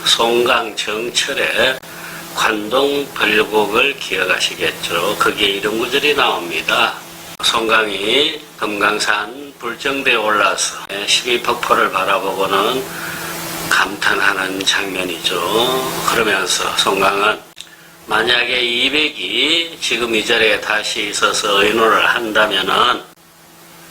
송강 정철의 관동벌곡을 기억하시겠죠. 거기에 이런 구절이 나옵니다. 송강이 금강산 불정대에 올라서 12폭포를 바라보고는 감탄하는 장면이죠. 그러면서 송강은 만약에 200이 지금 이 자리에 다시 있어서 의논을 한다면은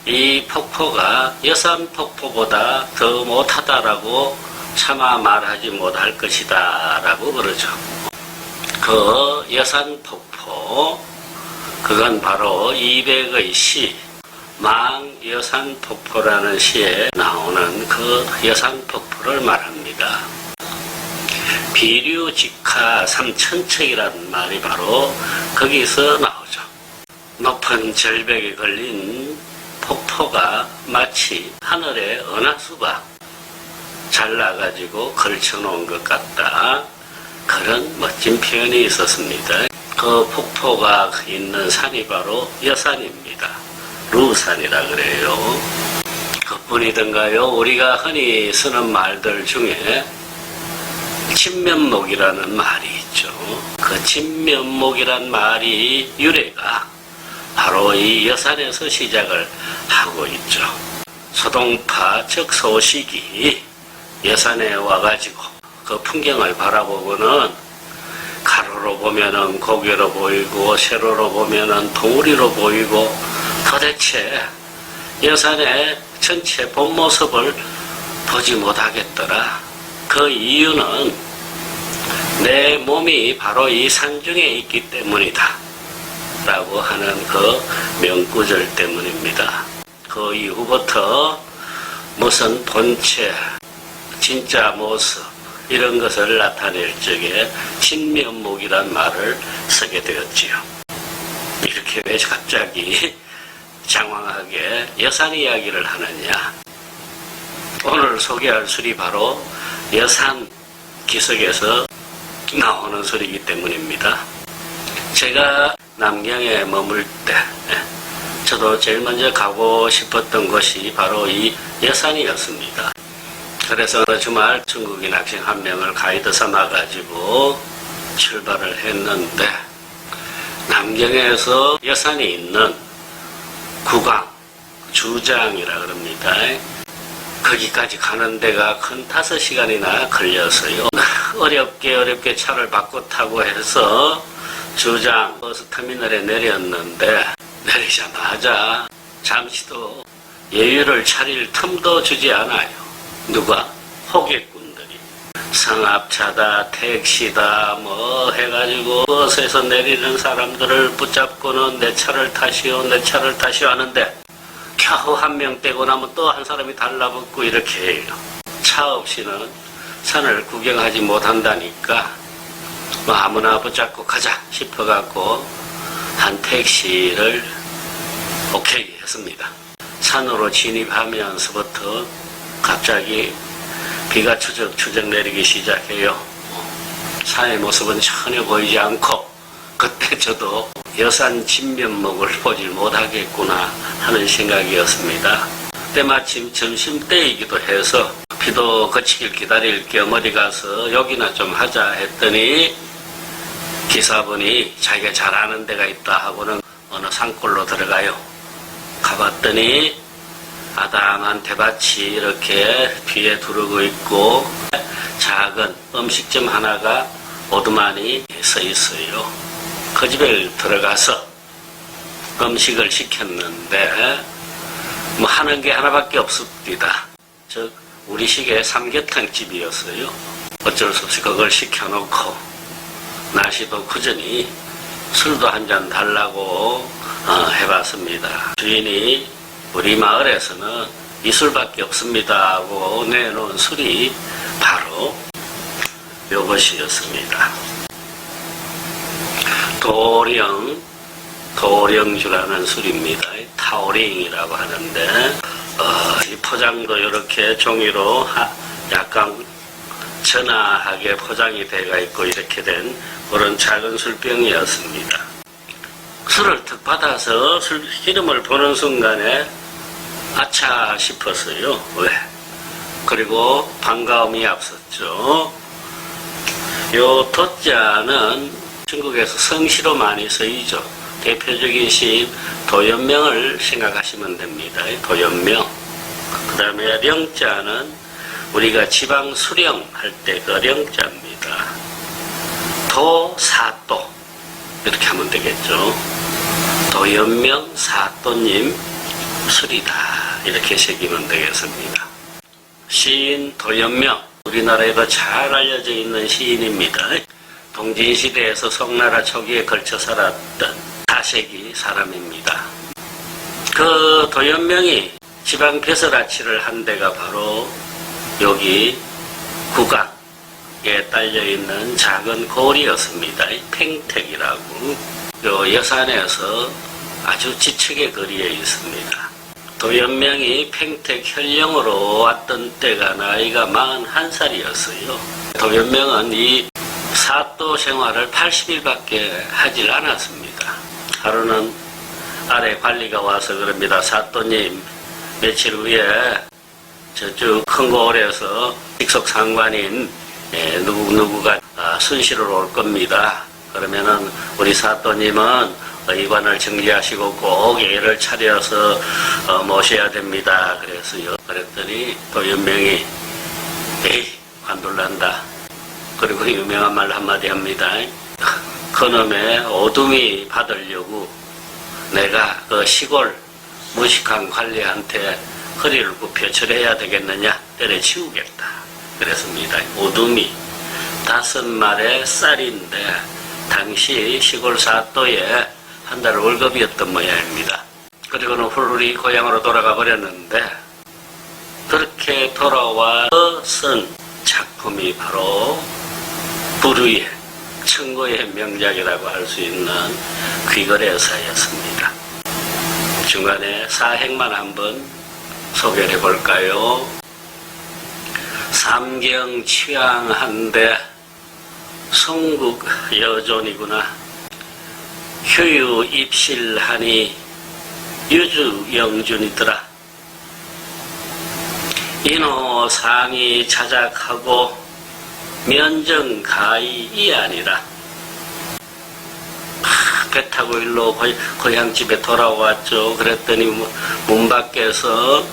이 폭포가 여산폭포보다 더 못하다라고 차마 말하지 못할 것이다 라고 그러죠. 그 여산폭포, 그건 바로 200의 시 망여산폭포라는 시에 나오는 그 여산폭포를 말합니다. 비류직하 삼천척이라는 말이 바로 거기서 나오죠. 높은 절벽에 걸린 폭포가 마치 하늘의 은하수가 잘라가지고 걸쳐놓은 것 같다. 그런 멋진 표현이 있었습니다. 그 폭포가 있는 산이 바로 여산입니다. 루산이라 그래요. 그뿐이던가요? 우리가 흔히 쓰는 말들 중에 진면목이라는 말이 있죠. 그 진면목이란 말이 유래가 바로 이 여산에서 시작을 하고 있죠. 소동파 즉 소식이 여산에 와가지고 그 풍경을 바라보고는 가로로 보면은 고개로 보이고 세로로 보면은 동우리로 보이고 도대체 여산의 전체 본 모습을 보지 못하겠더라. 그 이유는 내 몸이 바로 이 산중에 있기 때문이다 라고 하는 그 명구절 때문입니다. 그 이후부터 무슨 본체, 진짜 모습 이런 것을 나타낼 적에 진면목이란 말을 쓰게 되었지요. 이렇게 왜 갑자기 장황하게 여산 이야기를 하느냐. 오늘 소개할 술이 바로 여산 기석에서 나오는 술이기 때문입니다. 제가 남경에 머물 때 저도 제일 먼저 가고 싶었던 곳이 바로 이 여산이었습니다. 그래서 주말 중국인 학생 한 명을 가이드 삼아가지고 출발을 했는데 남경에서 여산이 있는 구강, 주장이라 그럽니다. 거기까지 가는 데가 큰 5시간이나 걸려서요. 어렵게 차를 바꿔 타고 해서 주장 버스터미널에 내렸는데 내리자마자 잠시도 예유를 차릴 틈도 주지 않아요. 누가? 호객꾼들이. 상압차다, 택시다, 뭐 해가지고 버스에서 내리는 사람들을 붙잡고는 내 차를 타시오, 내 차를 타시오 하는데 겨우 한 명 떼고 나면 또 한 사람이 달라붙고 이렇게 해요. 차 없이는 산을 구경하지 못한다니까 뭐 아무나 붙잡고 가자 싶어갖고 한 택시를 오케이 했습니다. 산으로 진입하면서부터 갑자기 비가 추적추적 내리기 시작해요. 산의 모습은 전혀 보이지 않고 그때 저도 여산 진면목을 보질 못하겠구나 하는 생각이었습니다. 그때 마침 점심때이기도 해서 비도 그치길 기다릴 겸 어디 가서 욕이나 좀 하자 했더니 기사분이 자기가 잘 아는 데가 있다 하고는 어느 산골로 들어가요. 가봤더니 아담한 대밭이 이렇게 뒤에 두르고 있고 작은 음식점 하나가 오두만이 서 있어요. 그 집에 들어가서 음식을 시켰는데 뭐 하는 게 하나밖에 없습니다. 즉 우리식의 삼계탕집이었어요. 어쩔 수 없이 그걸 시켜놓고 날씨도 구전이 술도 한 잔 달라고 해봤습니다. 주인이 우리 마을에서는 이 술밖에 없습니다 하고 내놓은 술이 바로 요것이었습니다. 도령주라는 술입니다. 타오링이라고 하는데 이 포장도 이렇게 종이로 약간 전화하게 포장이 돼가 있고 이렇게 된 그런 작은 술병이었습니다. 술을 턱 받아서 기름을 보는 순간에 아차 싶었어요. 왜? 그리고 반가움이 앞섰죠. 요 도자는 중국에서 성시로 많이 쓰이죠. 대표적인 시인 도연명을 생각하시면 됩니다. 도연명. 그 다음에 령자는 우리가 지방 수령 할 때 그 령자입니다. 도사도 이렇게 하면 되겠죠. 도연명 사또님 술이다 이렇게 새기면 되겠습니다. 시인 도연명, 우리나라에도 잘 알려져 있는 시인입니다. 동진시대에서 송나라 초기에 걸쳐 살았던 4세기 사람입니다. 그 도연명이 지방 벼슬아치를 한 데가 바로 여기 국악에 딸려있는 작은 고을이었습니다. 팽택이라고. 요 여산에서 아주 지척의 거리에 있습니다. 도연명이 팽택 현령으로 왔던 때가 나이가 41살이었어요. 도연명은 이 사또 생활을 80일밖에 하질 않았습니다. 하루는 아래 관리가 와서 그럽니다. 사또님, 며칠 후에 저쪽 큰 고을에서 직속 상관인 누구누구가 순시로 올 겁니다. 그러면은 우리 사또님은 의관을 정리하시고 꼭 예를 차려서 모셔야 됩니다. 그래서요. 그랬더니 도연명이 에이 관둘란다. 그리고 유명한 말 한마디 합니다. 그놈의 오둠이 받으려고 내가 그 시골 무식한 관리한테 허리를 굽혀 절해야 되겠느냐 때려치우겠다 그랬습니다. 오둠이 5마리의 쌀인데 당시 시골 사또에 한 달 월급이었던 모양입니다. 그리고는 훌훌히 고향으로 돌아가 버렸는데 그렇게 돌아와 쓴 작품이 바로 부르의 청고의 명작이라고 할 수 있는 귀거래사였습니다. 중간에 사행만 한번 소개를 해볼까요? 삼경 취향한데 성국 여존이구나. 효유 입실하니 유주 영준이더라. 인호 상이 자작하고 면정 가이이 아니라. 배 타고 일로 고향집에 돌아왔죠. 그랬더니 문 밖에서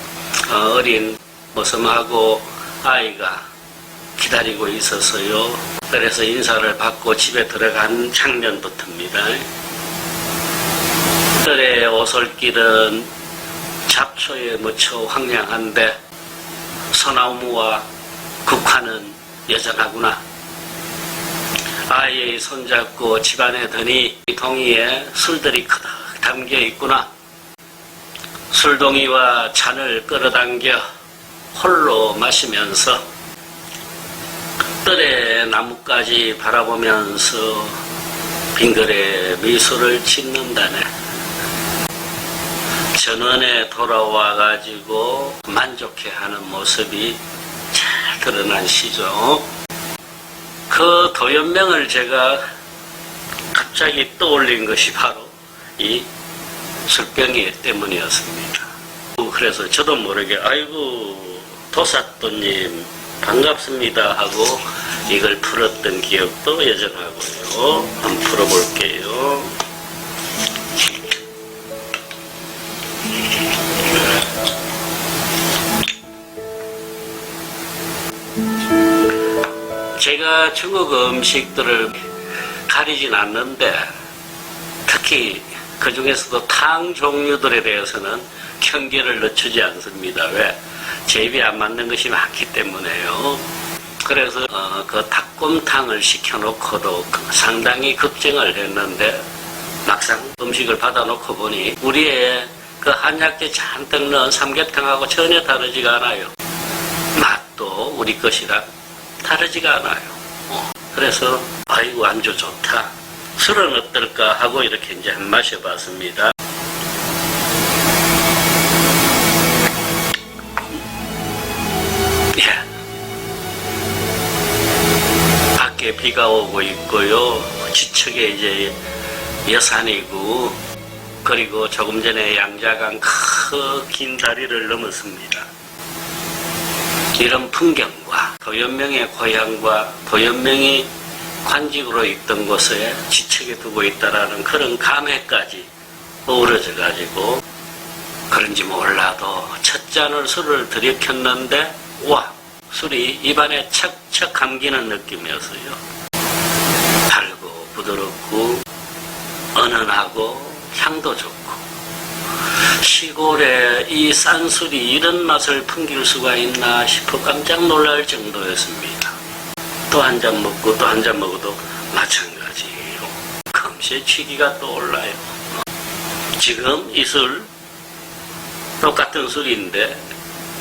어린 모섬하고 아이가 기다리고 있었어요. 그래서 인사를 받고 집에 들어간 장면부터입니다. 들의 오솔길은 잡초에 묻혀 황량한데 소나무와 국화는 여전하구나. 아이의 손잡고 집안에 드니 동이에 술들이 크득 담겨 있구나. 술동이와 잔을 끌어당겨 홀로 마시면서 뜰의 나뭇가지 바라보면서 빙글에 미소를 짓는다네. 전원에 돌아와 가지고 만족해하는 모습이 잘 드러난 시죠. 그 도연명을 제가 갑자기 떠올린 것이 바로 이 술병이 때문이었습니다. 그래서 저도 모르게 아이고 도사또님 반갑습니다 하고 이걸 풀었던 기억도 여전하고요. 한번 풀어볼게요. 제가 중국 음식들을 가리진 않는데 특히 그 중에서도 탕 종류들에 대해서는 경계를 늦추지 않습니다. 왜? 제입이 안 맞는 것이 많기 때문에요. 그래서 그 닭곰탕을 시켜놓고도 상당히 걱정을 했는데 막상 음식을 받아놓고 보니 우리의 그 한약재 잔뜩 넣은 삼계탕하고 전혀 다르지가 않아요. 맛도 우리 것이랑 다르지가 않아요. 그래서 아이고 안주 좋다. 술은 어떨까 하고 이렇게 이제 한 마셔봤습니다. 비가 오고 있고요. 지척에 이제 여산이고, 그리고 조금 전에 양자강 긴 다리를 넘었습니다. 이런 풍경과 도연명의 고향과 도연명이 관직으로 있던 곳에 지척에 두고 있다라는 그런 감회까지 어우러져 가지고, 그런지 몰라도 첫 잔을 술을 들이켰는데 와, 술이 입안에 척척 감기는 느낌이었어요. 달고 부드럽고 은은하고 향도 좋고, 시골에 이 싼 술이 이런 맛을 풍길 수가 있나 싶어 깜짝 놀랄 정도였습니다. 또 한 잔 먹고 또 한 잔 먹어도 마찬가지예요. 금세 취기가 떠올라요. 지금 이 술 똑같은 술인데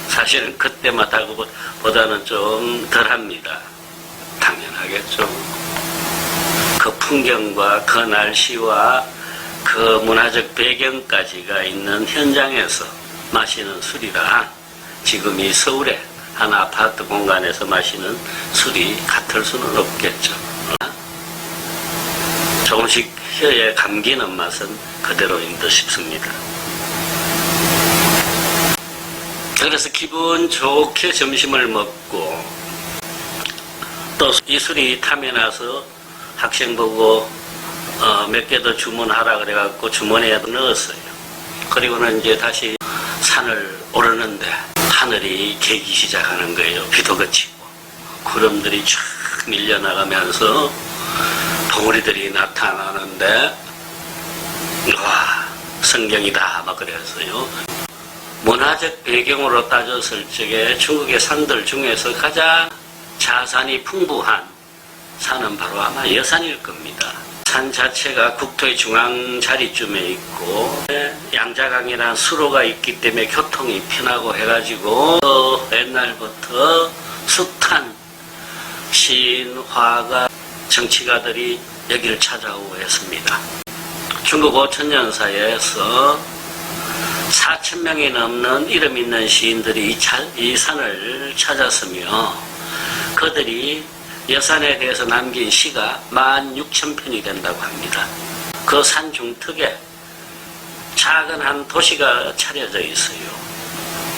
사실은 그때마다보다는 좀 덜합니다. 당연하겠죠. 그 풍경과 그 날씨와 그 문화적 배경까지가 있는 현장에서 마시는 술이라 지금 이 서울의 한 아파트 공간에서 마시는 술이 같을 수는 없겠죠. 조금씩 혀에 감기는 맛은 그대로인 듯 싶습니다. 그래서 기분 좋게 점심을 먹고, 또 이 술이 타면 나서 학생 보고 몇 개 더 주문하라 그래갖고 주머니에 넣었어요. 그리고는 이제 다시 산을 오르는데 하늘이 개기 시작하는 거예요. 비도 그치고 구름들이 쫙 밀려나가면서 덩어리들이 나타나는데, 와, 성경이다 막 그랬어요. 문화적 배경으로 따졌을 적에 중국의 산들 중에서 가장 자산이 풍부한 산은 바로 아마 여산일 겁니다. 산 자체가 국토의 중앙 자리쯤에 있고 양자강이라는 수로가 있기 때문에 교통이 편하고 해가지고 옛날부터 숱한 신화가 정치가들이 여기를 찾아오고 했습니다. 중국 5000년사에서 4000명이 넘는 이름 있는 시인들이 이 산을 찾았으며, 그들이 여산에 대해서 남긴 시가 16,000편이 된다고 합니다. 그 산 중턱에 작은 한 도시가 차려져 있어요.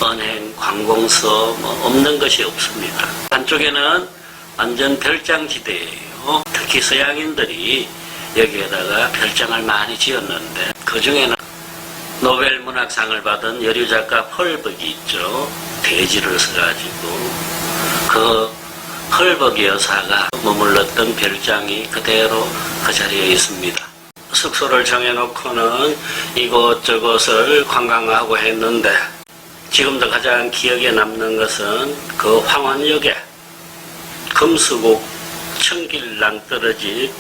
은행, 관공서 없는 것이 없습니다. 한쪽에는 완전 별장지대예요. 특히 서양인들이 여기에다가 별장을 많이 지었는데, 그 중에는 노벨 문학상을 받은 여류 작가 펄벅이 있죠. 대지를 써가지고 그 펄벅이 여사가 머물렀던 별장이 그대로 그 자리에 있습니다. 숙소를 정해놓고는 이곳저곳을 관광하고 했는데, 지금도 가장 기억에 남는 것은 그 황원역에 금수국 청길 낭떠러지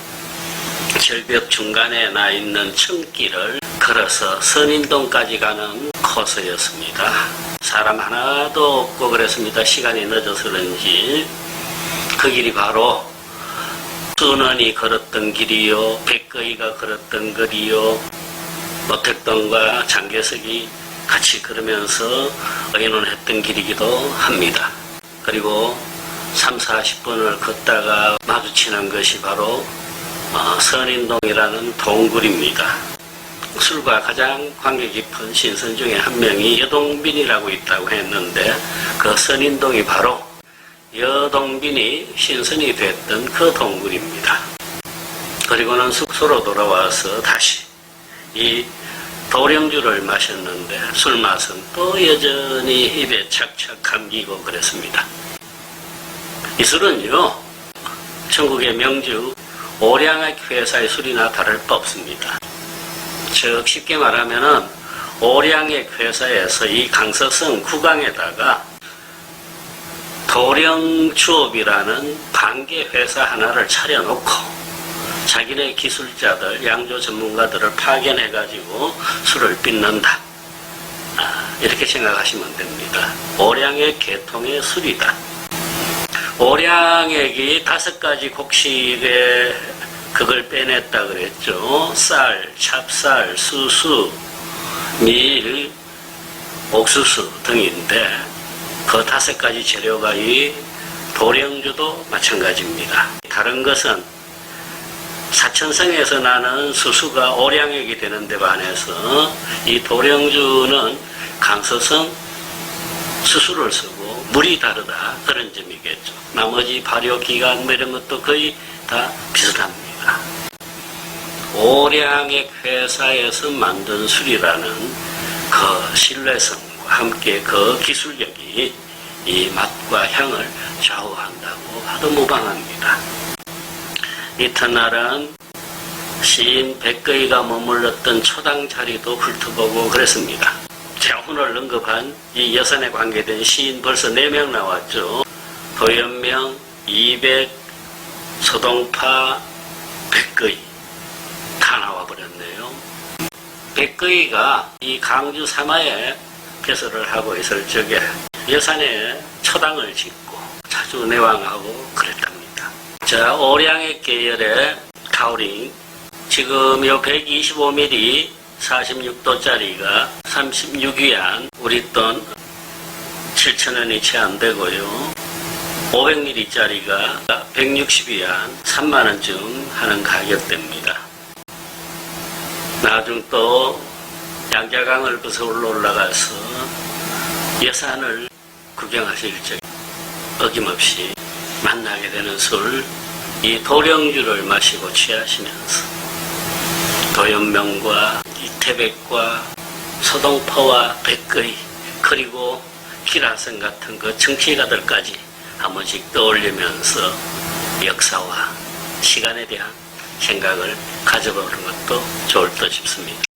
절벽 중간에 나 있는 청길을 걸어서 선인동까지 가는 코스였습니다. 사람 하나도 없고 그랬습니다. 시간이 늦어서 그런지. 그 길이 바로 순원이 걸었던 길이요, 백거이가 걸었던 길이요, 모택동과 장개석이 같이 걸으면서 의논했던 길이기도 합니다. 그리고 30-40분을 걷다가 마주치는 것이 바로 선인동이라는 동굴입니다. 술과 가장 관계 깊은 신선 중에 한 명이 여동빈이라고 있다고 했는데, 그 선인동이 바로 여동빈이 신선이 됐던 그 동굴입니다. 그리고는 숙소로 돌아와서 다시 이 도령주를 마셨는데 술 맛은 또 여전히 입에 착착 감기고 그랬습니다. 이 술은요, 전국의 명주 오량액 회사의 술이나 다를 바 없습니다. 즉 쉽게 말하면은 오량액 회사에서 이 강서성 구강에다가 도령주업이라는 반개 회사 하나를 차려놓고 자기네 기술자들, 양조 전문가들을 파견해가지고 술을 빚는다. 이렇게 생각하시면 됩니다. 오량액 계통의 술이다. 오량액이 5가지 곡식에 그걸 빼냈다 그랬죠. 쌀, 찹쌀, 수수, 밀, 옥수수 등인데 그 5가지 재료가 이 도령주도 마찬가지입니다. 다른 것은 사천성에서 나는 수수가 오량액이 되는 데 반해서 이 도령주는 강서성 수수를 쓰고 물이 다르다, 그런 점이겠죠. 나머지 발효기간 뭐 이런 것도 거의 다 비슷합니다. 오량액 회사에서 만든 술이라는 그 신뢰성과 함께 그 기술력이 이 맛과 향을 좌우한다고 하도 무방합니다. 이튿날은 시인 백거이가 머물렀던 초당 자리도 훑어보고 그랬습니다. 제가 오늘 언급한 이 여산에 관계된 시인 벌써 4명 나왔죠. 도연명, 이백, 서동파, 백거이 다 나와버렸네요. 백거이가 이 강주 사마에 개설을 하고 있을 적에 여산에 초당을 짓고 자주 내왕하고 그랬답니다. 자, 오량액 계열의 타우링, 지금 요 125ml 46도짜리가 36위안, 우리 돈 7,000원이 채 안 되고요. 500ml짜리가 160위안, 3만원쯤 하는 가격대입니다. 나중 또 양자강을 벗어 올라가서 여산을 구경하실 적에 어김없이 만나게 되는 술, 이 도령주를 마시고 취하시면서 도연명과 이태백과 서동파와 백거이, 그리고 기라성 같은 그 정치가들까지 한 번씩 떠올리면서 역사와 시간에 대한 생각을 가져보는 것도 좋을 듯 싶습니다.